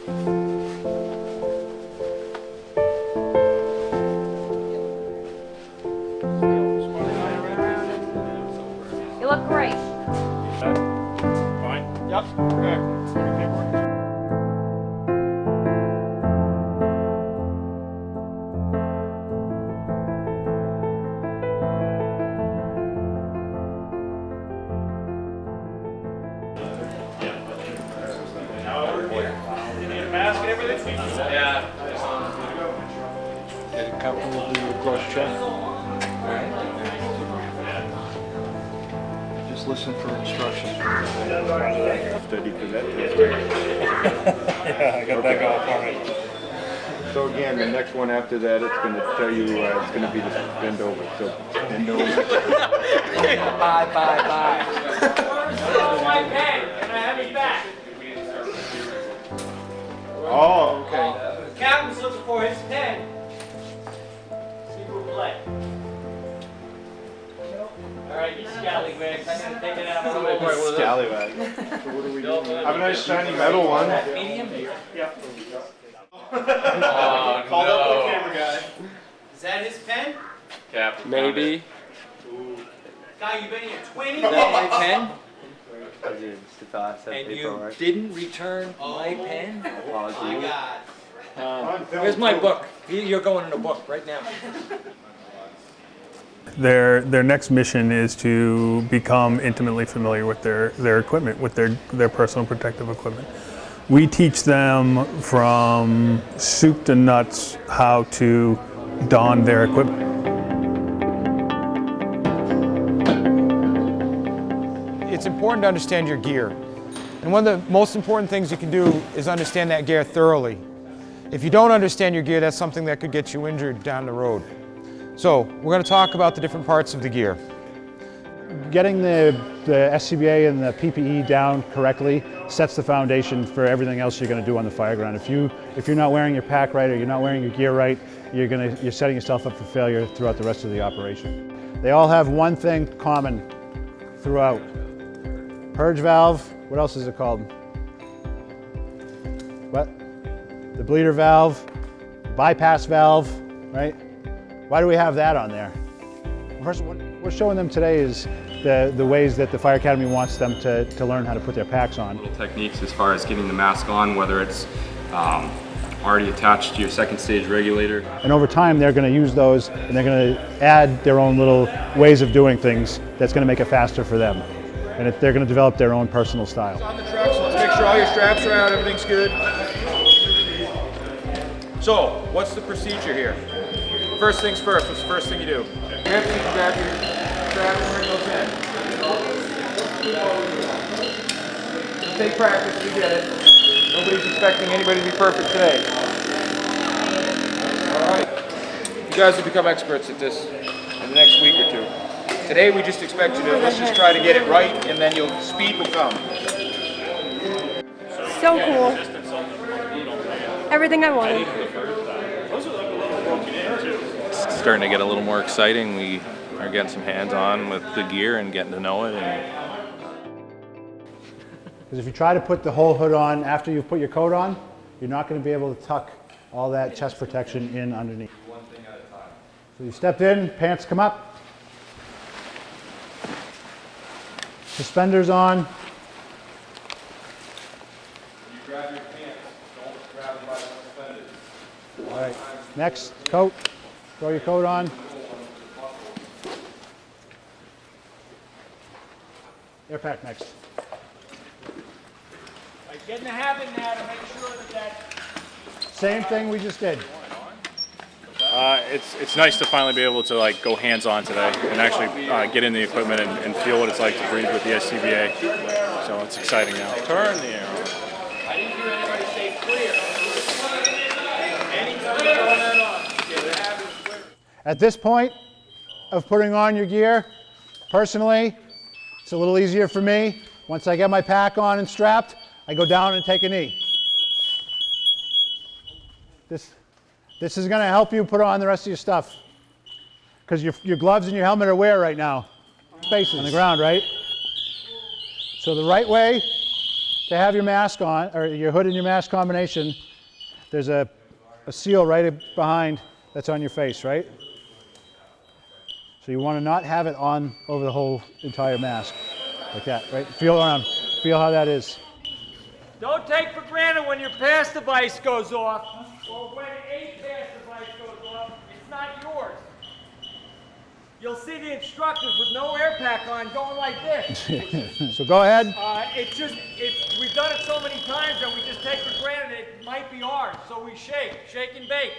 You look great. Fine? Yep. Okay. You need a mask and everything? Yeah. Get comfortable with your close chest. Just listen for instructions. Study for that test. Yeah, I got that going for me. So again, the next one after that, it's going to tell you it's going to be the bend over. So bend over. Bye, bye, bye. Where's my pen? Can I have it back? Oh, okay. Captain's looking for his pen. See who will play. Alright, you scallywags. I'm gonna take it out of the way. Scallywag. So what do we do? Have a nice shiny metal one. Medium? Yeah. Called up the camera guy. Is that his pen? Captain. Maybe. Guy, you betting a 20? My pen? And you didn't return my pen? My God. Where's my book? You're going in a book right now. Their next mission is to become intimately familiar with their equipment, with their personal protective equipment. We teach them from soup to nuts how to don their equipment. It's important to understand your gear. And one of the most important things you can do is understand that gear thoroughly. If you don't understand your gear, that's something that could get you injured down the road. So we're going to talk about the different parts of the gear. Getting the SCBA and the PPE down correctly sets the foundation for everything else you're going to do on the fire ground. If you're not wearing your pack right or you're not wearing your gear right, you're setting yourself up for failure throughout the rest of the operation. They all have one thing common throughout. Purge valve, what else is it called? What? The bleeder valve, bypass valve, right? Why do we have that on there? First, what we're showing them today is the ways that the Fire Academy wants them to learn how to put their packs on. Little techniques as far as getting the mask on, whether it's already attached to your second stage regulator. And over time, they're going to use those and they're going to add their own little ways of doing things that's going to make it faster for them. And they're going to develop their own personal style. On the truck, so let's make sure all your straps are out, everything's good. So, what's the procedure here? First things first, what's the first thing you do? After you grab your straps and bring those in. It'll take practice to get it. Nobody's expecting anybody to be perfect today. Alright. You guys will become experts at this in the next week or two. Today we just expect you to, let's just try to get it right and then speed will come. So cool. Everything I wanted. It's starting to get a little more exciting. We are getting some hands-on with the gear and getting to know it. Because if you try to put the whole hood on after you've put your coat on, you're not going to be able to tuck all that chest protection in underneath. So you step in, pants come up, suspenders on. You grab your pants, don't grab them by the suspenders. All right, next, coat. Throw your coat on. Air pack next. Get in the habit now to make sure that Same thing we just did. It's nice to finally be able to go hands-on today and actually get in the equipment and feel what it's like to breathe with the SCBA. So it's exciting now. Turn the arrow. I didn't hear anybody say clear. Anytime you turn that on, get the habit clear. At this point of putting on your gear, personally, it's a little easier for me. Once I get my pack on and strapped, I go down and take a knee. This is going to help you put on the rest of your stuff. Because your gloves and your helmet are where right now? Spaces on the ground, right? So the right way to have your mask on, or your hood and your mask combination, there's a seal right behind that's on your face, right? So you want to not have it on over the whole entire mask, like that, right? Feel around, feel how that is. Don't take for granted when your pass device goes off, or when a pass device goes off, it's not yours. You'll see the instructors with no air pack on going like this. So go ahead. We've done it so many times that we just take for granted it might be ours, so we shake and bake.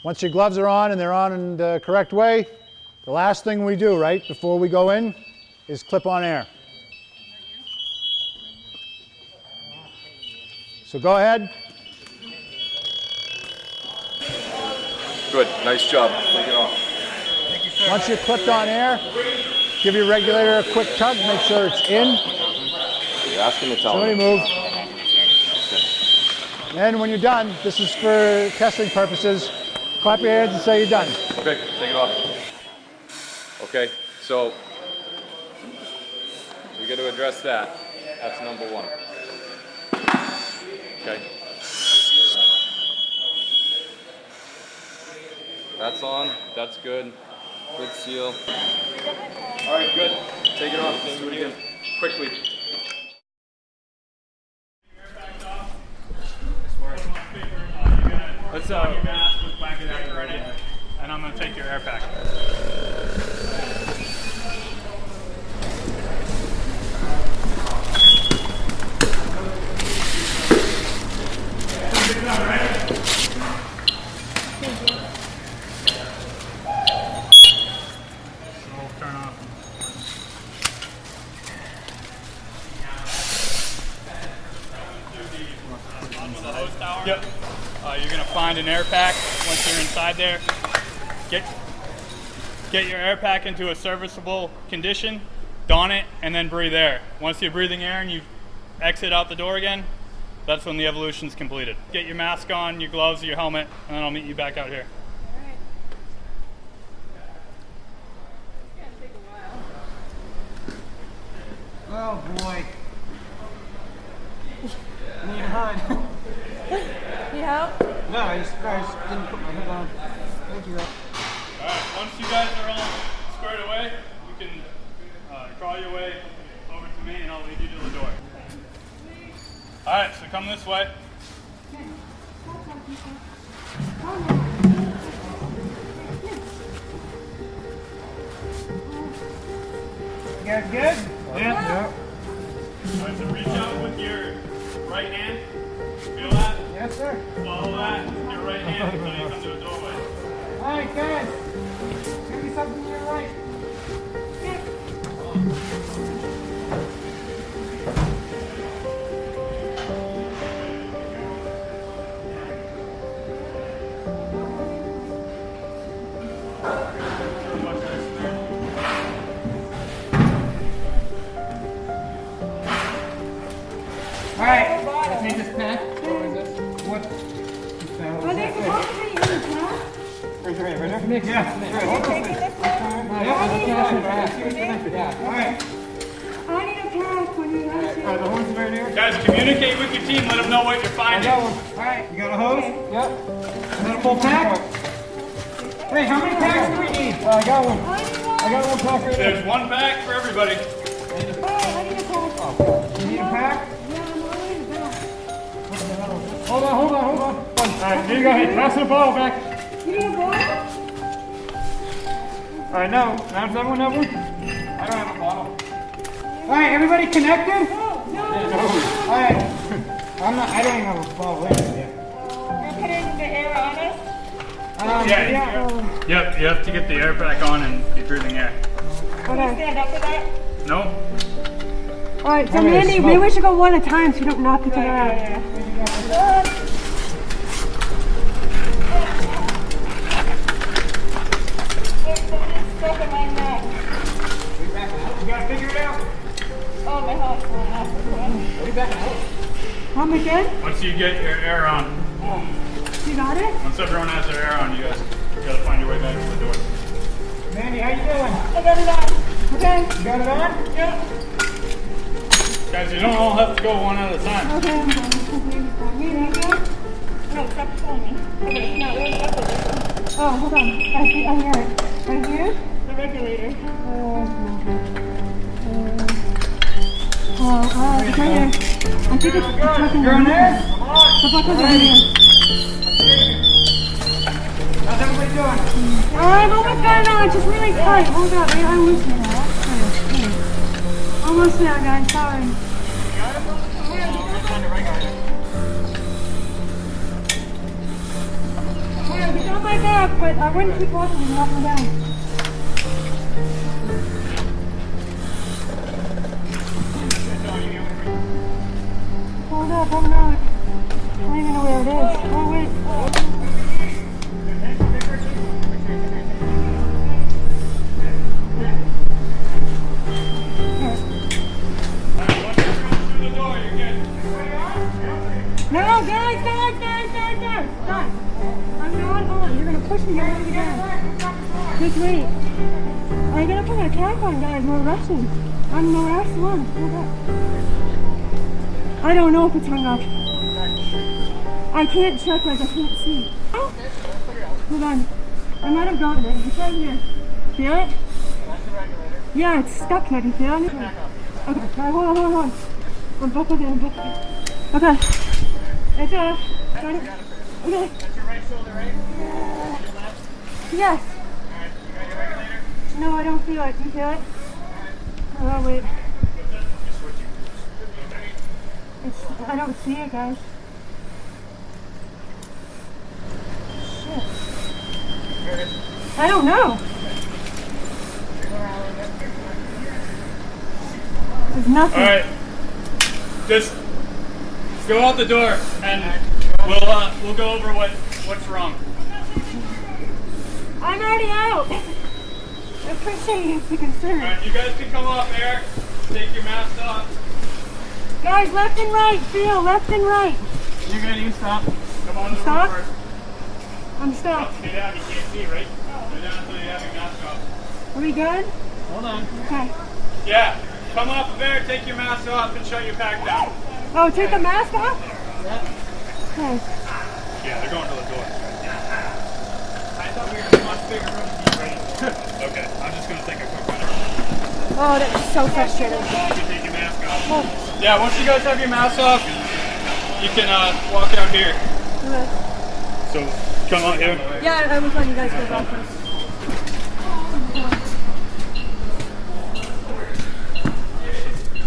Once your gloves are on and they're on in the correct way, the last thing we do, right, before we go in, is clip on air. So go ahead. Good, nice job. Take it off. Once you're clipped on air, give your regulator a quick tug, make sure it's in. You're asking to tell Somebody me. move. And when you're done, this is for testing purposes, clap your hands and say you're done. Okay, take it off. Okay, so we got to address that. That's number one. Okay. That's on. That's good. Good seal. All right, good. Take it off. Do it again. Quickly. Let's your mask with blanket after ready, and I'm gonna take your air pack. Turn off. Yep. You're gonna find an air pack once you're inside there. Get your air pack into a serviceable condition, don it, and then breathe air. Once you're breathing air and you exit out the door again, that's when the evolution's completed. Get your mask on, your gloves, your helmet, and then I'll meet you back out here. Oh boy. Need a hug. Need help? No, I just didn't put my hood on. Thank you. Alright, once you guys are all squared away, you can crawl your way over to me and I'll lead you to the door. Alright, so come this way. You guys good? Yeah. Alright, so reach out with your right hand. Feel that? Yes, sir. Follow that with your right hand until you come to a doorway. Alright, guys. Give me something to your right. Alright, let's make this pack. What is this? What? Are they supposed to be in the car? Right there. Yeah. Taking this one? Yeah. Alright. I need a pack when you guys Alright, the horns are right there. Guys, communicate with your team, let them know what you're I finding. got one. Alright, you got a hose? Yep. Is that a full pack? Hey, how many packs do we need? I got one. I got one pack right there. There's one pack for everybody. Oh, I need a pack. You need a pack? Yeah, I'm already in the back. Hold on. Alright, here you go. Hey, pass the ball back. You need a bottle? Alright, now does everyone have one? I don't have a bottle. Alright, everybody connected? No. Alright. I don't even have a bottle in here. You're putting the air on us? Yeah. Yep, you have to get the air pack on and be breathing air. Can you stand up for that? No? Alright, so Mandy, maybe we should go one at a time so we don't knock each other out. Stuck in my neck. You gotta figure it out. Oh, my heart's going up. Are we back out? Come again? Once you get your air on, You got it? once everyone has their air on, you guys gotta find your way back to the door. Mandy, how you doing? I got it on. Okay. You got it on? Yep. Guys, you don't all have to go one at a time. Okay, I'm going. No, stop pulling me. Okay, no, where's the regulator? Oh, hold on. I hear it. Right here? The regulator. It's right here. I think it's fucking You're on there? The buckle's right here. How's everybody doing? I'm almost got it on. It's just really tight. Hold up. I almost got it. Almost there, guys. Sorry. It's on my back, but I wouldn't keep walking and up and down. Hold up, I'm not. I don't even know where it is. Oh, wait. No, guys. Stop. I'm not on. You're going to push me over the gas. Just wait. I gotta put my cap on, guys. We're rushing. I'm the last one. Hold up. I don't know if it's hung up. I can't check, like I can't see. Oh. Hold on. I might have gotten it. It's right here. Feel it? Yeah, it's stuck here. Do you feel it? Okay. Alright, hold on. I'm buckled in. Okay. It's off. Got it. Okay. That's your right shoulder, right? Yes. Alright, you got your regulator? No, I don't feel it. Do you feel it? Oh, wait. I don't see it, guys. Shit. I don't know. There's nothing. All right, just go out the door, and we'll go over what's wrong. I'm already out. I appreciate the concern. All right, you guys can come off there. Take your mask off. Guys, left and right. Feel left and right. You're good. You stop. Come on. Stop? First. I'm stuck. Stay down. You can't see, right? Stay down until you have your mask off. Are we good? Hold on. Okay. Yeah. Come off of there. Take your mask off and shut your pack down. Oh, take the mask off? Yeah. Okay. Yeah, they're going to the door. I thought we were in a much bigger room to be ready. Okay, I'm just going to take a quick run. Oh, that's so frustrating. You can take your mask off. Oh. Yeah, once you guys have your masks off, you can walk out here. Okay. So, come out here. Yeah, I was letting you guys go back first.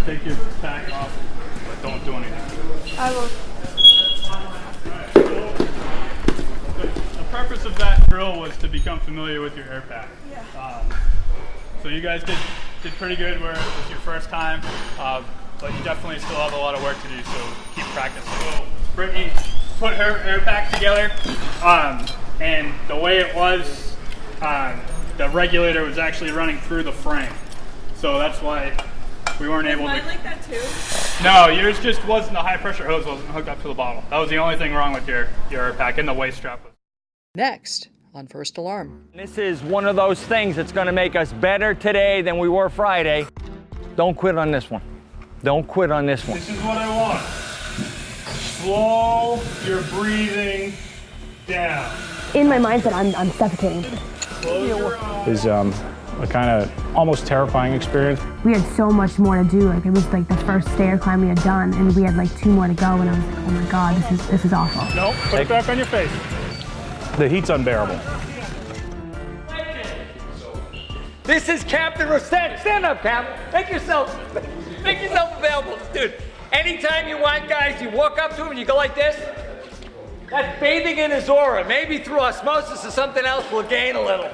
Take your pack off, but don't do anything. I will. The purpose of that drill was to become familiar with your air pack. Yeah. So you guys did pretty good where it was your first time, but you definitely still have a lot of work to do, so keep practicing. So Brittany put her air pack together, and the way it was, the regulator was actually running through the frame. So that's why we weren't able to. Mine like that too? No, yours just wasn't, the high pressure hose wasn't hooked up to the bottle. That was the only thing wrong with your air pack, and the waist strap was. Next on First Alarm. This is one of those things that's going to make us better today than we were Friday. Don't quit on this one. Don't quit on this one. This is what I want. Slow your breathing down. In my mindset, I'm suffocating. Close your eyes. Is a kind of almost terrifying experience. We had so much more to do. Like, it was like the first stair climb we had done, and we had like 2 more to go, and I was like, oh my God, this is awful. No, put it back on your face. The heat's unbearable. This is Captain Rosette. Stand up, Cap. Make yourself available. Dude, anytime you want, guys, you walk up to him and you go like this. That's bathing in his aura. Maybe through osmosis or something else, we'll gain a little.